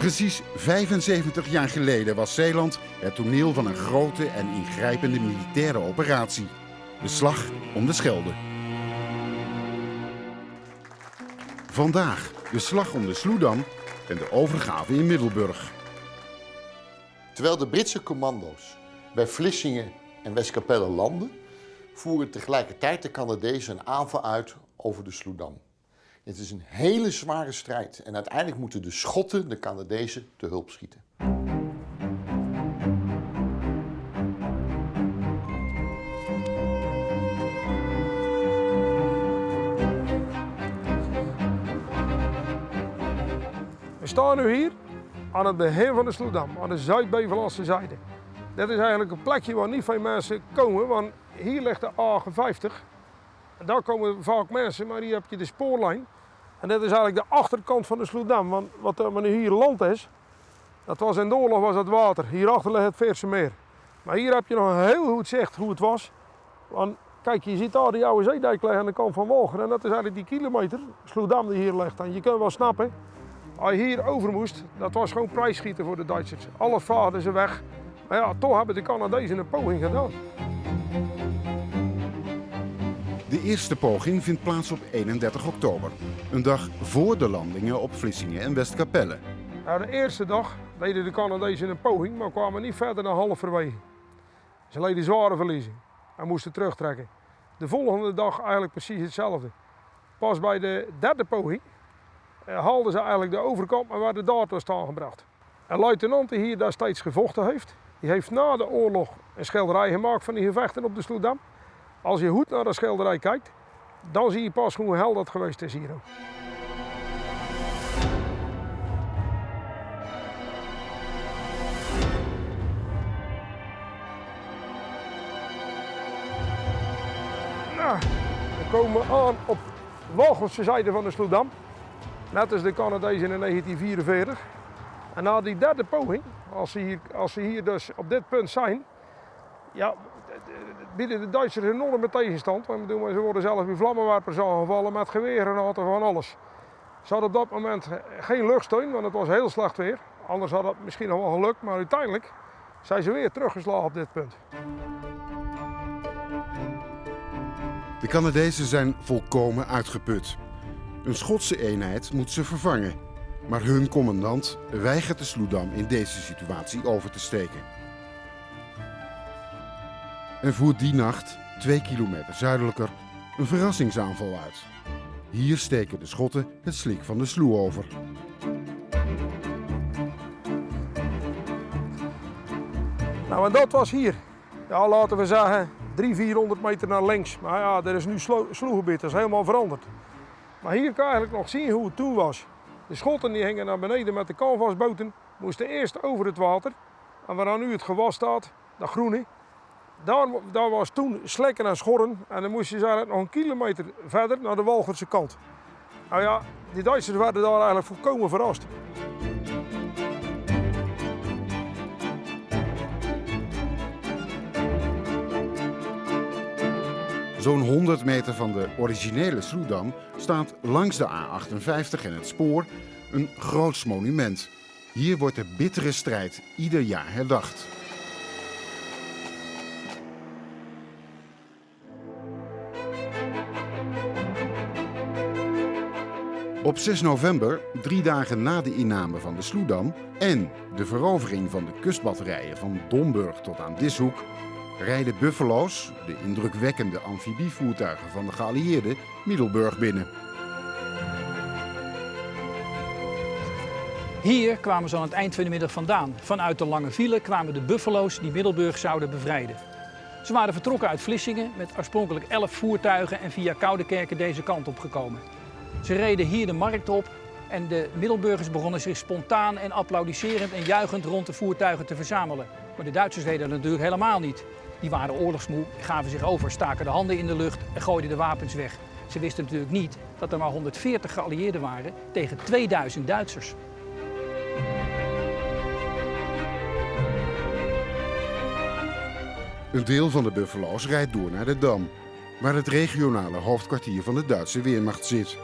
Precies 75 jaar geleden was Zeeland het toneel van een grote en ingrijpende militaire operatie. De Slag om de Schelde. Vandaag de Slag om de Sloedam en de overgave in Middelburg. Terwijl de Britse commando's bij Vlissingen en Westkapelle landen, voeren tegelijkertijd de Canadezen een aanval uit over de Sloedam. Het is een hele zware strijd en uiteindelijk moeten de Schotten de Canadezen te hulp schieten. We staan nu hier aan het begin van de Sloedam, aan de Zuid-Bevelandse zijde. Dit is eigenlijk een plekje waar niet veel mensen komen, want hier ligt de A50. En daar komen vaak mensen, maar hier heb je de spoorlijn. En dit is eigenlijk de achterkant van de Sloedam, want wat er nu hier land is, dat was in de oorlog was het water. Hierachter ligt het Veerse Meer. Maar hier heb je nog een heel goed zicht hoe het was. Want kijk, je ziet daar die oude zeedijk liggen aan de kant van Walcheren. En dat is eigenlijk die kilometer Sloedam die hier ligt. En je kunt wel snappen, als je hier over moest, dat was gewoon prijsschieten voor de Duitsers. Alles vaagden ze weg. Maar ja, toch hebben de Canadezen een poging gedaan. De eerste poging vindt plaats op 31 oktober. Een dag voor de landingen op Vlissingen en Westkapelle. Nou, de eerste dag deden de Canadezen een poging, maar kwamen niet verder dan halverwege. Ze leden zware verliezen en moesten terugtrekken. De volgende dag eigenlijk precies hetzelfde. Pas bij de derde poging haalden ze eigenlijk de overkant en werden daar tot staan gebracht. Een luitenant die hier destijds gevochten heeft, die heeft na de oorlog een schilderij gemaakt van die gevechten op de Sloedam. Als je goed naar de schilderij kijkt, dan zie je pas hoe hel dat geweest is hier. Nou, we komen aan op de Walchelse zijde van de Sloedam. Net als de Canadezen in 1944. En na die derde poging, als ze hier dus op dit punt zijn, ja, bieden de Duitsers enorme tegenstand. Want ze worden zelf in vlammenwerpers aangevallen met geweergranaten van alles. Ze hadden op dat moment geen luchtsteun, want het was heel slecht weer. Anders had het misschien nog wel gelukt, maar uiteindelijk zijn ze weer teruggeslagen op dit punt. De Canadezen zijn volkomen uitgeput. Een Schotse eenheid moet ze vervangen. Maar hun commandant weigert de Sloedam in deze situatie over te steken. En voert die nacht, 2 kilometer zuidelijker, een verrassingsaanval uit. Hier steken de Schotten het slik van de Sloe over. Nou, en dat was hier. Ja, laten we zeggen 300-400 meter naar links. Maar ja, er is nu sloegebied, dat is helemaal veranderd. Maar hier kan je eigenlijk nog zien hoe het toen was. De Schotten die hingen naar beneden met de canvasboten, moesten eerst over het water. En waar nu het gewas staat, dat groene, daar was toen slekken en schorren. En dan moesten ze eigenlijk nog een kilometer verder naar de Walcherse kant. Nou ja, die Duitsers werden daar eigenlijk volkomen verrast. Zo'n 100 meter van de originele Sloedam staat langs de A58 en het spoor een groots monument. Hier wordt de bittere strijd ieder jaar herdacht. Op 6 november, 3 dagen na de inname van de Sloedam en de verovering van de kustbatterijen van Domburg tot aan Dishoek, rijden buffalo's, de indrukwekkende amfibievoertuigen van de geallieerden, Middelburg binnen. Hier kwamen ze aan het eind van de middag vandaan. Vanuit de Lange File kwamen de buffalo's die Middelburg zouden bevrijden. Ze waren vertrokken uit Vlissingen met oorspronkelijk 11 voertuigen en via Koudekerke deze kant op gekomen. Ze reden hier de markt op en de Middelburgers begonnen zich spontaan en applaudisserend en juichend rond de voertuigen te verzamelen. Maar de Duitsers deden dat natuurlijk helemaal niet. Die waren oorlogsmoe, gaven zich over, staken de handen in de lucht en gooiden de wapens weg. Ze wisten natuurlijk niet dat er maar 140 geallieerden waren tegen 2000 Duitsers. Een deel van de buffalo's rijdt door naar de Dam, waar het regionale hoofdkwartier van de Duitse Weermacht zit.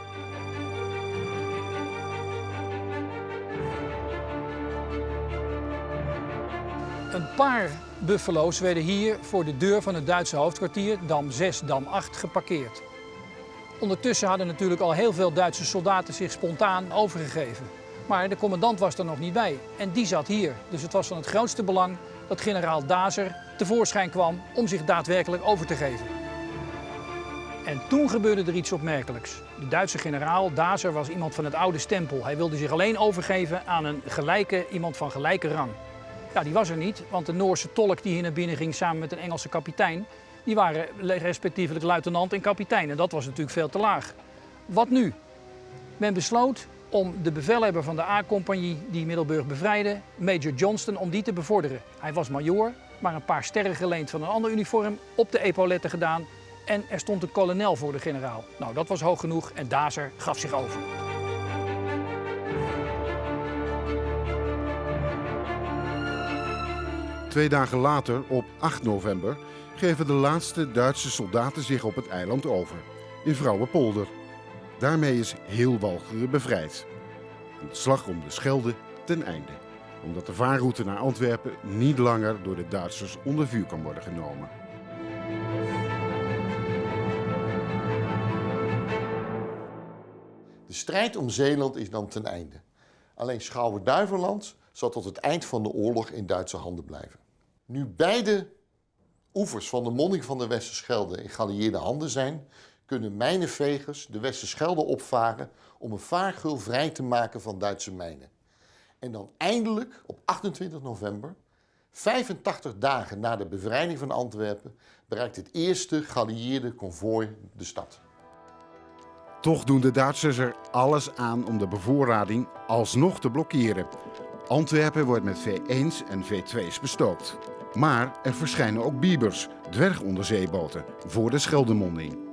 Een paar buffalo's werden hier voor de deur van het Duitse hoofdkwartier, Dam 6, Dam 8, geparkeerd. Ondertussen hadden natuurlijk al heel veel Duitse soldaten zich spontaan overgegeven. Maar de commandant was er nog niet bij en die zat hier. Dus het was van het grootste belang dat generaal Daser tevoorschijn kwam om zich daadwerkelijk over te geven. En toen gebeurde er iets opmerkelijks. De Duitse generaal Daser was iemand van het oude stempel. Hij wilde zich alleen overgeven aan iemand van gelijke rang. Ja, die was er niet, want de Noorse tolk die hier naar binnen ging samen met een Engelse kapitein, die waren respectievelijk luitenant en kapitein. En dat was natuurlijk veel te laag. Wat nu? Men besloot om de bevelhebber van de A-compagnie die Middelburg bevrijdde, Major Johnston, om die te bevorderen. Hij was majoor, maar een paar sterren geleend van een ander uniform, op de epauletten gedaan en er stond een kolonel voor de generaal. Nou, dat was hoog genoeg en Daser gaf zich over. Twee dagen later, op 8 november, geven de laatste Duitse soldaten zich op het eiland over, in Vrouwenpolder. Daarmee is heel Walcheren bevrijd. En de slag om de Schelde ten einde, omdat de vaarroute naar Antwerpen niet langer door de Duitsers onder vuur kan worden genomen. De strijd om Zeeland is dan ten einde. Alleen Schouwen-Duiveland zal tot het eind van de oorlog in Duitse handen blijven. Nu beide oevers van de monding van de Westerschelde in geallieerde handen zijn, kunnen mijnenvegers de Westerschelde opvaren om een vaargeul vrij te maken van Duitse mijnen. En dan eindelijk op 28 november, 85 dagen na de bevrijding van Antwerpen, bereikt het eerste geallieerde konvooi de stad. Toch doen de Duitsers er alles aan om de bevoorrading alsnog te blokkeren. Antwerpen wordt met V1's en V2's bestookt. Maar er verschijnen ook Bibers, dwergonderzeeboten, voor de Scheldemonding.